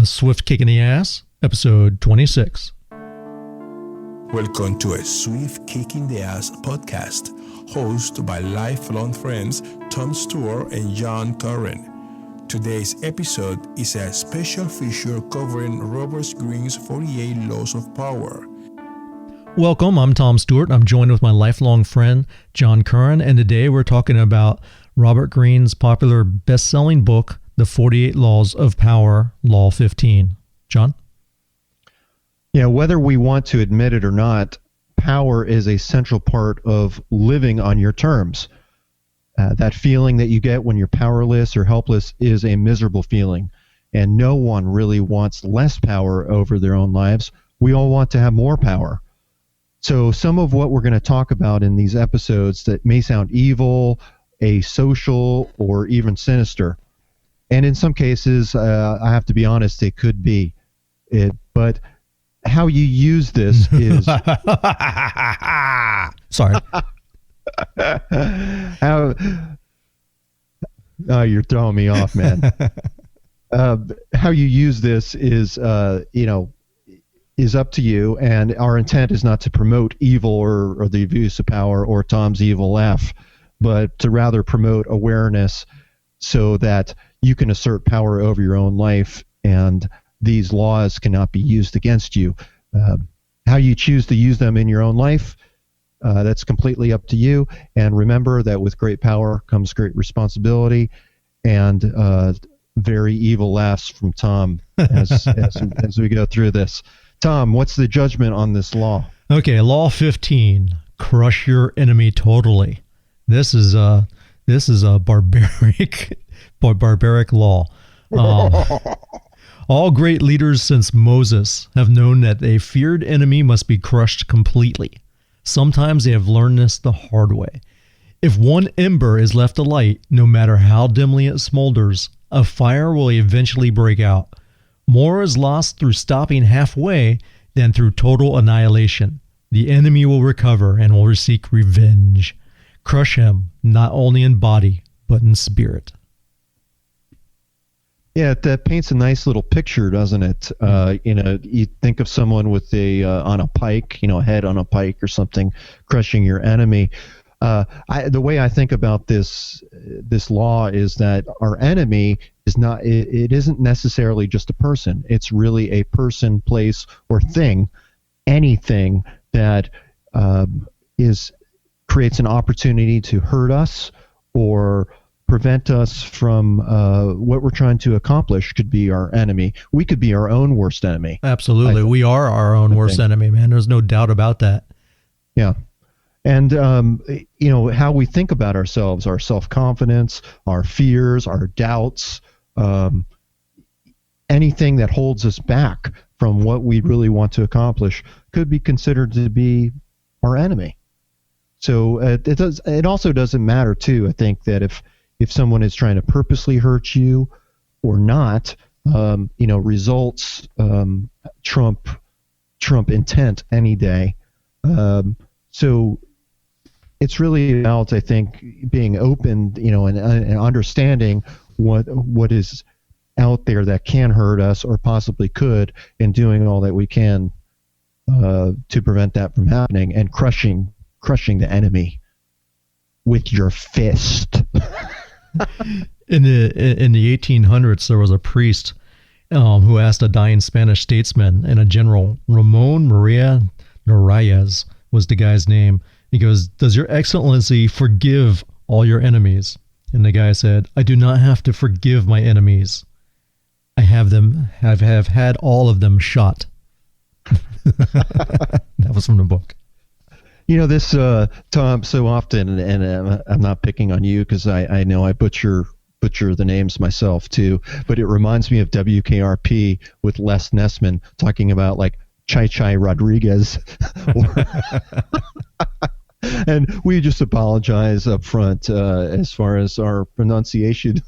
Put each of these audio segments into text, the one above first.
A Swift Kick in the Ass, episode 26. Welcome to a Swift Kick in the Ass podcast, hosted by lifelong friends Tom Stewart and John Curran. Today's episode is a special feature covering Robert Greene's 48 Laws of Power. Welcome, I'm Tom Stewart. I'm joined with my lifelong friend, John Curran, and today we're talking about Robert Greene's popular best-selling book, The 48 Laws of Power, Law 15. John? Yeah, whether we want to admit it or not, power is a central part of living on your terms. That feeling that you get when you're powerless or helpless is a miserable feeling, and no one really wants less power over their own lives. We all want to have more power. So some of what we're going to talk about in these episodes that may sound evil, asocial, or even sinister. And in some cases, I have to be honest, it could be it. But how you use this is... Sorry. You're throwing me off, man. How you use this is, is up to you. And our intent is not to promote evil or the abuse of power or Tom's evil laugh, but to rather promote awareness so that you can assert power over your own life, and these laws cannot be used against you. How you choose to use them in your own life, that's completely up to you. And remember that with great power comes great responsibility, and very evil laughs from Tom as we go through this. Tom, what's the judgment on this law? Okay, Law 15, crush your enemy totally. This is a barbaric law. All great leaders since Moses have known that a feared enemy must be crushed completely. Sometimes they have learned this the hard way. If one ember is left alight, no matter how dimly it smolders, a fire will eventually break out. More is lost through stopping halfway than through total annihilation. The enemy will recover and will seek revenge. Crush him, not only in body, but in spirit. Yeah, that paints a nice little picture, doesn't it? You think of someone with a on a pike, a head on a pike or something, crushing your enemy. The way I think about this law is that our enemy is not. It isn't necessarily just a person. It's really a person, place, or thing. Anything that creates an opportunity to hurt us or prevent us from what we're trying to accomplish could be our enemy. We could be our own worst enemy. Absolutely. We are our own worst enemy, man. There's no doubt about that. Yeah. And, how we think about ourselves, our self-confidence, our fears, our doubts, anything that holds us back from what we really want to accomplish could be considered to be our enemy. So it also doesn't matter, too, I think, that if someone is trying to purposely hurt you or not, results trump intent any day. So it's really about, I think, being open, and understanding what is out there that can hurt us or possibly could, and doing all that we can to prevent that from happening, and crushing the enemy with your fist. In the 1800s, there was a priest who asked a dying Spanish statesman and a general, Ramon Maria Narvaez was the guy's name. He goes, "Does your excellency forgive all your enemies?" And the guy said, "I do not have to forgive my enemies. I have had all of them shot." That was from the book. This, Tom, so often, and I'm not picking on you because I know I butcher the names myself too, but it reminds me of WKRP with Les Nessman talking about like Chai Rodriguez. And we just apologize up front as far as our pronunciation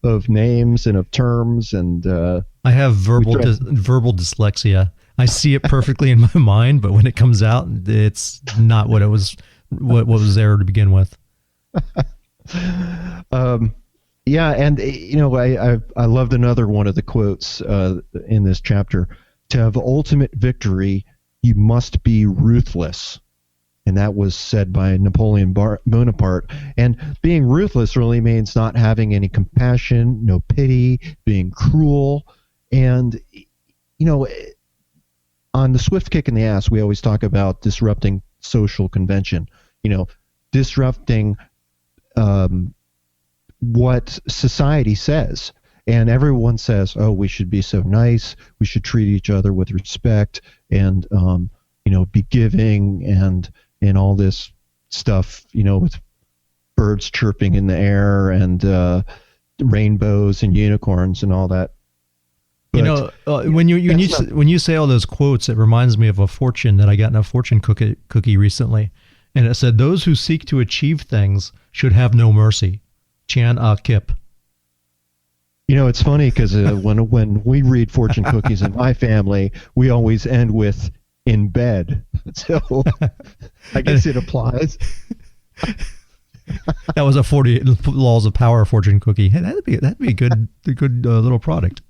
of names and of terms. And I have verbal dyslexia. I see it perfectly in my mind, but when it comes out, it's not what it was, what was there to begin with. Yeah, and I loved another one of the quotes in this chapter. To have ultimate victory, you must be ruthless. And that was said by Napoleon Bonaparte. And being ruthless really means not having any compassion, no pity, being cruel. And, on the swift kick in the ass, we always talk about disrupting social convention, disrupting what society says. And everyone says, oh, we should be so nice. We should treat each other with respect and, be giving and all this stuff, with birds chirping in the air and rainbows and unicorns and all that. But, when you say all those quotes, it reminds me of a fortune that I got in a fortune cookie recently. And it said, those who seek to achieve things should have no mercy. Chan Kip. It's funny because when we read fortune cookies in my family, we always end with in bed. So I guess it applies. That was a 48 Laws of Power fortune cookie. Hey, that'd be a good little product.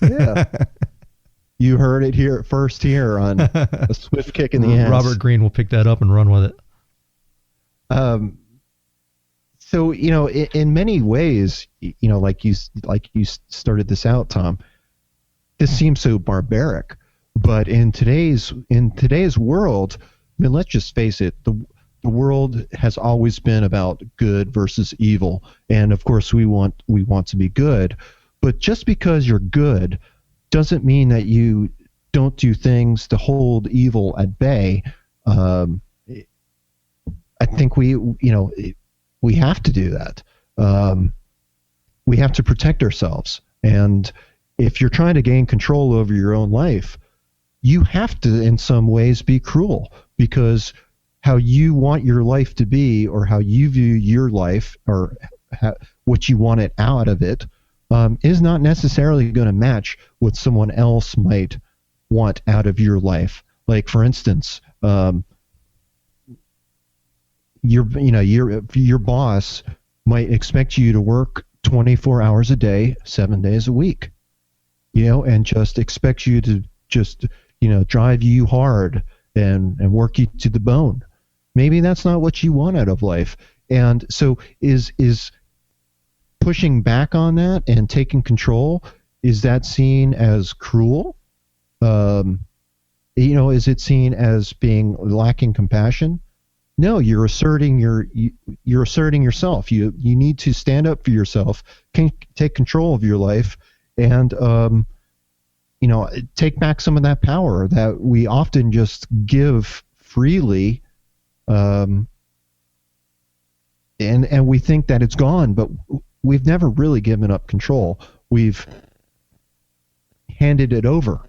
Yeah. You heard it here on A Swift Kick in the Ass. Robert Greene will pick that up and run with it. So, in many ways, like you started this out, Tom, this seems so barbaric. But in today's world, I mean, let's just face it, the world has always been about good versus evil. And of course we want to be good, but just because you're good doesn't mean that you don't do things to hold evil at bay. I think we have to do that. We have to protect ourselves. And if you're trying to gain control over your own life, you have to, in some ways, be cruel, because how you want your life to be, or how you view your life, or what you want it out of it, is not necessarily going to match what someone else might want out of your life. Like, for instance, your boss might expect you to work 24 hours a day, 7 days a week, and just expects you to just drive you hard and work you to the bone. Maybe that's not what you want out of life. And so is pushing back on that and taking control, is that seen as cruel? Is it seen as being lacking compassion? No, you're asserting yourself. You need to stand up for yourself, take control of your life, and take back some of that power that we often just give freely, and we think that it's gone, but we've never really given up control. We've handed it over.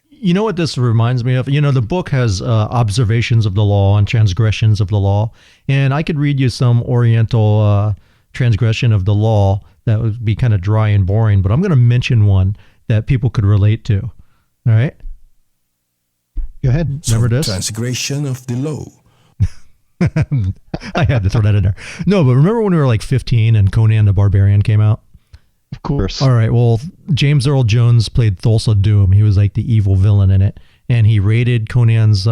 You know what this reminds me of? The book has observations of the law and transgressions of the law, and I could read you some Oriental transgression of the law that would be kind of dry and boring, but I'm going to mention one that people could relate to. All right? Go ahead. Remember this? Transgression of the law. I had to throw that in there. No, but remember when we were like 15 and Conan the Barbarian came out? Of course. All right. Well, James Earl Jones played Thulsa Doom. He was like the evil villain in it. And he raided Conan's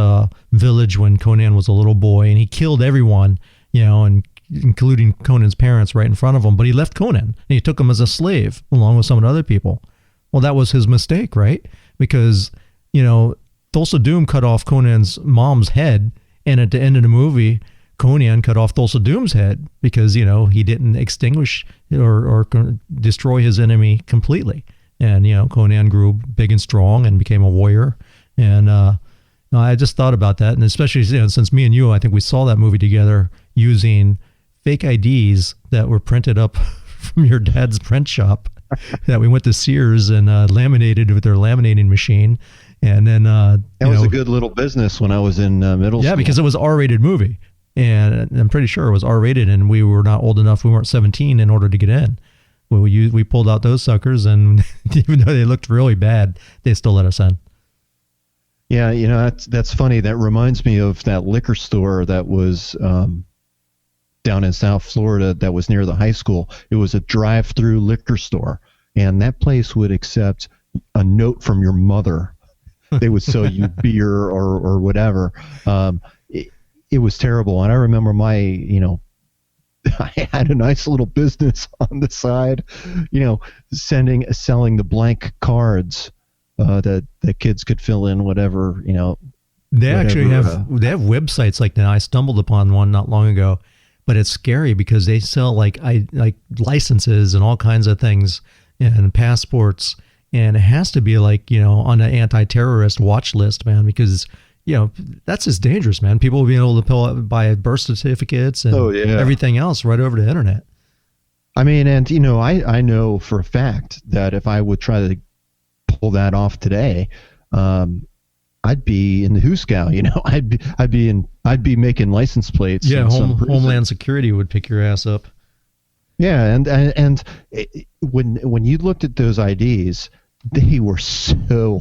village when Conan was a little boy. And he killed everyone, and including Conan's parents right in front of him. But he left Conan. And he took him as a slave along with some of the other people. Well, that was his mistake, right? Because, Thulsa Doom cut off Conan's mom's head. And at the end of the movie, Conan cut off Thulsa Doom's head because, he didn't extinguish or destroy his enemy completely. And, Conan grew big and strong and became a warrior. And I just thought about that. And especially since me and you, I think we saw that movie together using fake IDs that were printed up from your dad's print shop that we went to Sears and laminated with their laminating machine. And then that was a good little business when I was in middle school. Yeah, because it was R-rated movie. And I'm pretty sure it was R-rated, and we were not old enough. We weren't 17 in order to get in. We pulled out those suckers, and even though they looked really bad, they still let us in. Yeah, that's funny. That reminds me of that liquor store that was down in South Florida that was near the high school. It was a drive-through liquor store, and that place would accept a note from your mother. They would sell you beer or whatever. It was terrible. And I remember I had a nice little business on the side, selling the blank cards that kids could fill in whatever, They actually have websites like that. I stumbled upon one not long ago, but it's scary because they sell like licenses and all kinds of things and passports, and it has to be like, on an anti-terrorist watch list, man, because that's just dangerous, man. People will be able to buy birth certificates and everything else right over the internet. I mean, and I know for a fact that if I would try to pull that off today, I'd be in the Hooskow, I'd be making license plates. Yeah, Homeland Security would pick your ass up. Yeah, and when you looked at those IDs, they were so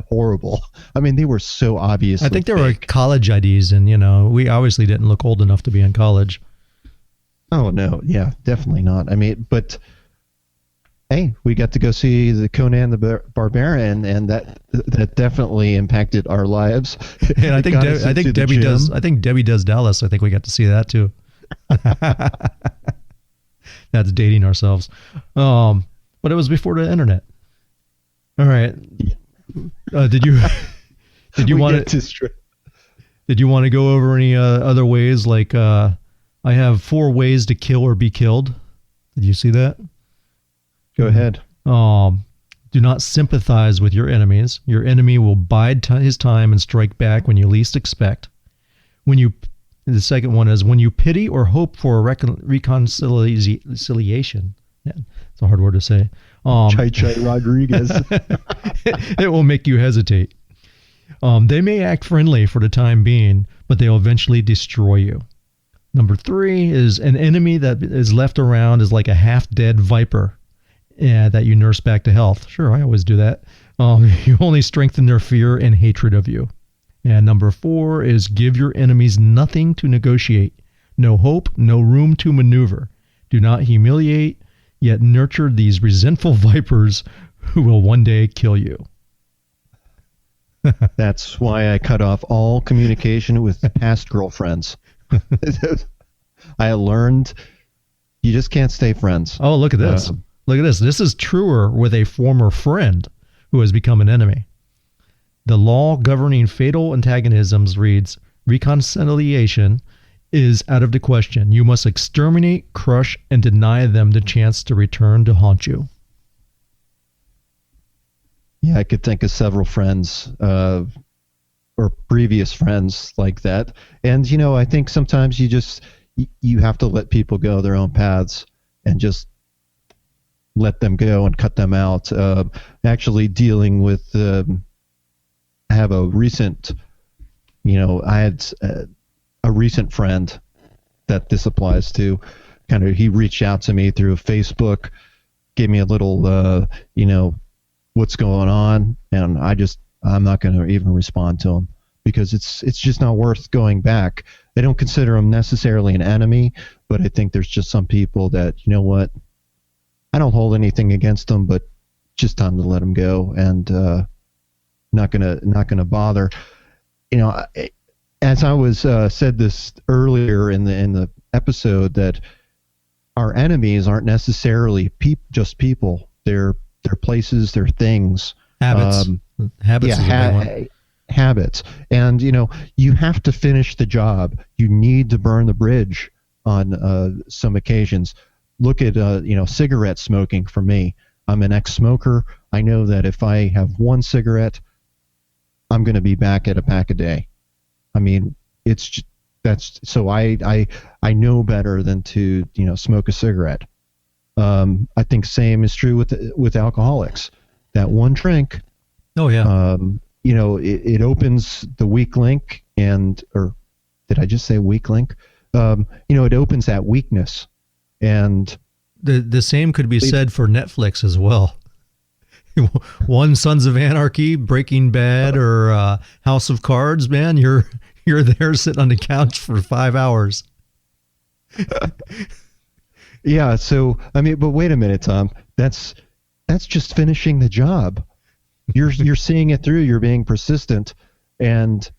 horrible. I mean, they were so obvious. I think they were college IDs, and we obviously didn't look old enough to be in college. Oh no, yeah, definitely not. I mean, but hey, we got to go see the Conan the Barbarian, and that definitely impacted our lives. And I think Debbie does. I think Debbie Does Dallas. I think we got to see that too. That's dating ourselves. But it was before the internet. All right. Did you want to go over any other ways? Like I have 4 ways to kill or be killed. Did you see that? Go ahead. Do not sympathize with your enemies. Your enemy will bide his time and strike back when you least expect. The second one is when you pity or hope for a reconciliation. Yeah, it's a hard word to say. Chai Rodriguez. It will make you hesitate. They may act friendly for the time being, but they'll eventually destroy you. Number 3 is an enemy that is left around is like a half-dead viper that you nurse back to health. Sure, I always do that. You only strengthen their fear and hatred of you. And number 4 is give your enemies nothing to negotiate. No hope, no room to maneuver. Do not humiliate, yet nurture these resentful vipers who will one day kill you. That's why I cut off all communication with past girlfriends. I learned you just can't stay friends. Oh, look at this. Look at this. This is truer with a former friend who has become an enemy. The law governing fatal antagonisms reads, reconciliation is out of the question. You must exterminate, crush, and deny them the chance to return to haunt you. Yeah, I could think of several friends or previous friends like that. And, I think sometimes you have to let people go their own paths and just let them go and cut them out. Actually dealing with, I have a recent, I had a recent friend that this applies to. He reached out to me through Facebook, gave me a little, what's going on, and I'm not going to even respond to him because it's just not worth going back. I don't consider him necessarily an enemy, but I think there's just some people that, what, I don't hold anything against them, but just time to let them go, and not gonna bother. As I was said this earlier in the episode, that our enemies aren't necessarily just people. They're places, they're things. Habits. Habits. Habits. And you have to finish the job. You need to burn the bridge on some occasions. Look at cigarette smoking for me. I'm an ex-smoker. I know that if I have one cigarette, I'm going to be back at a pack a day. I mean, so I know better than to smoke a cigarette. I think same is true with alcoholics. That one drink. Oh yeah. It opens the weak link, or did I just say weak link? It opens that weakness, and the same could be said for Netflix as well. One Sons of Anarchy, Breaking Bad, or House of Cards, man, you're there sitting on the couch for 5 hours. Yeah. So, I mean, but wait a minute, Tom. That's just finishing the job. You're seeing it through. You're being persistent, and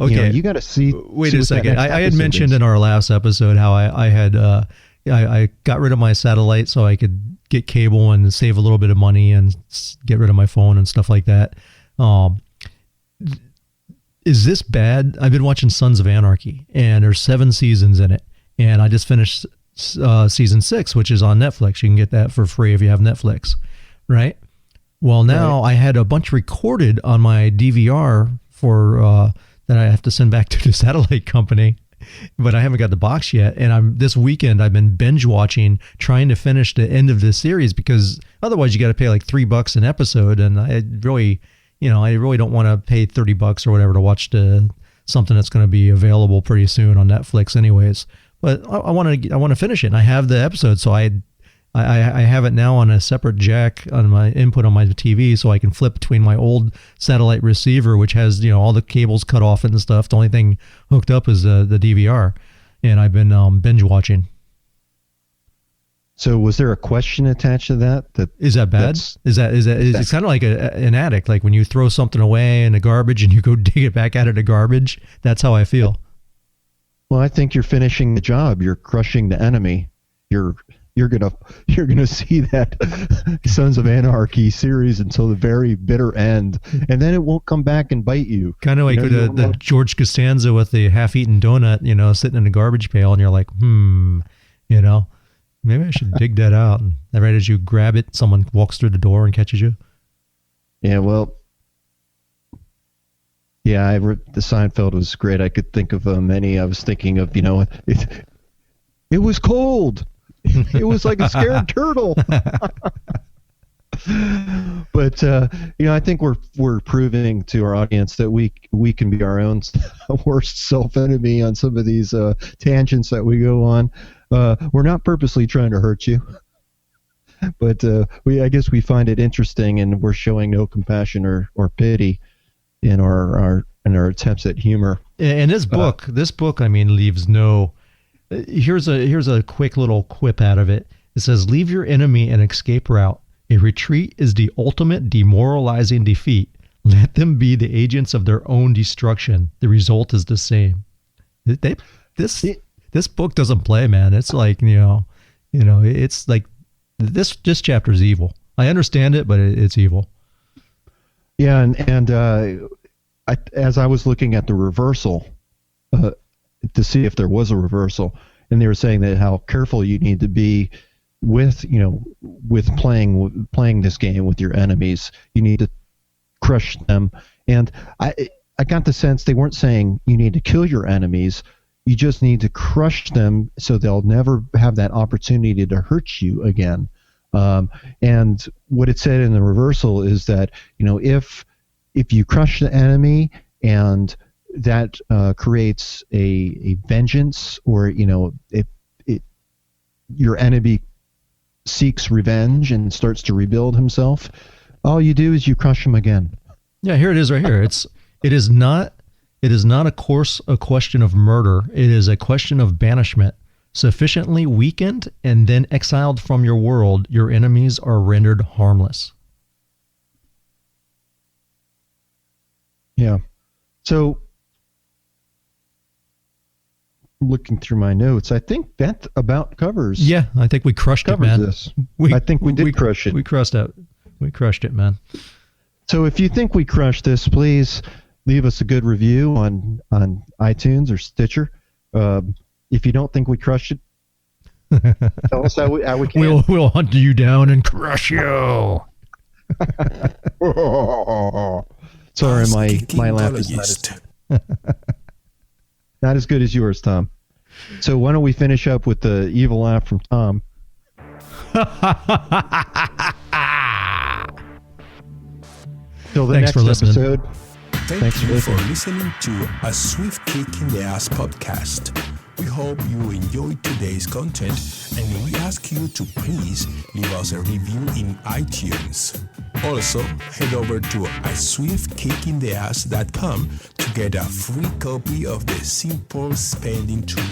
Okay. you got to see. Wait see a what that second. next I had episode mentioned is. in our last episode how I got rid of my satellite so I could get cable and save a little bit of money and get rid of my phone and stuff like that. Is this bad? I've been watching Sons of Anarchy, and there's 7 seasons in it, and I just finished season 6, which is on Netflix. You can get that for free if you have Netflix, right? Well, now I had a bunch recorded on my DVR for that I have to send back to the satellite company, but I haven't got the box yet. And this weekend I've been binge watching, trying to finish the end of this series, because otherwise you got to pay like $3 an episode, and I really don't want to pay $30 or whatever to watch something that's going to be available pretty soon on Netflix, anyways. But I want to finish it, and I have the episode, so I have it now on a separate jack on my input on my TV, so I can flip between my old satellite receiver, which has all the cables cut off and stuff. The only thing hooked up is the DVR, and I've been binge watching. So, was there a question attached to that? Is that bad? It's kind of like an addict, like when you throw something away in the garbage and you go dig it back out of the garbage. That's how I feel. Well, I think you're finishing the job. You're crushing the enemy. You're gonna see that Sons of Anarchy series until the very bitter end, and then it won't come back and bite you. Kind of like the George Costanza with the half-eaten donut, sitting in a garbage pail, and you're like, maybe I should dig that out. And right as you grab it, someone walks through the door and catches you. Yeah, well, yeah, the Seinfeld was great. I could think of many. I was thinking of, it was cold. It was like a scared turtle. But I think we're proving to our audience that we can be our own worst self-enemy on some of these tangents that we go on. We're not purposely trying to hurt you, but I guess we find it interesting, and we're showing no compassion or pity in our attempts at humor. And this book, leaves no. Here's a quick little quip out of it. It says, "Leave your enemy an escape route. A retreat is the ultimate demoralizing defeat. Let them be the agents of their own destruction. The result is the same." This book doesn't play, man. It's like it's like this chapter is evil. I understand it, but it's evil. Yeah, and as I was looking at the reversal to see if there was a reversal, and they were saying that how careful you need to be with playing this game with your enemies. You need to crush them, and I got the sense they weren't saying you need to kill your enemies. You just need to crush them so they'll never have that opportunity to hurt you again. And what it said in the reversal is that if you crush the enemy and that creates a vengeance, or if your enemy seeks revenge and starts to rebuild himself, all you do is you crush him again. Yeah, here it is right here. It is not a question of murder. It is a question of banishment. Sufficiently weakened and then exiled from your world, your enemies are rendered harmless. Yeah. So, looking through my notes, I think that about covers. Yeah, I think we crushed it, man. This. I think we did crush it. We crushed it. We crushed it, man. So if you think we crushed this, please leave us a good review on iTunes or Stitcher. If you don't think we crushed it, tell us how we can. We'll hunt you down and crush you. Sorry, my laugh is not as good as yours, Tom. So why don't we finish up with the evil laugh from Tom? Till the next episode. Thank you for listening to A Swift Kick in the Ass podcast. We hope you enjoyed today's content, and we ask you to please leave us a review in iTunes. Also, head over to aswiftkickintheass.com to get a free copy of the Simple Spending Tool.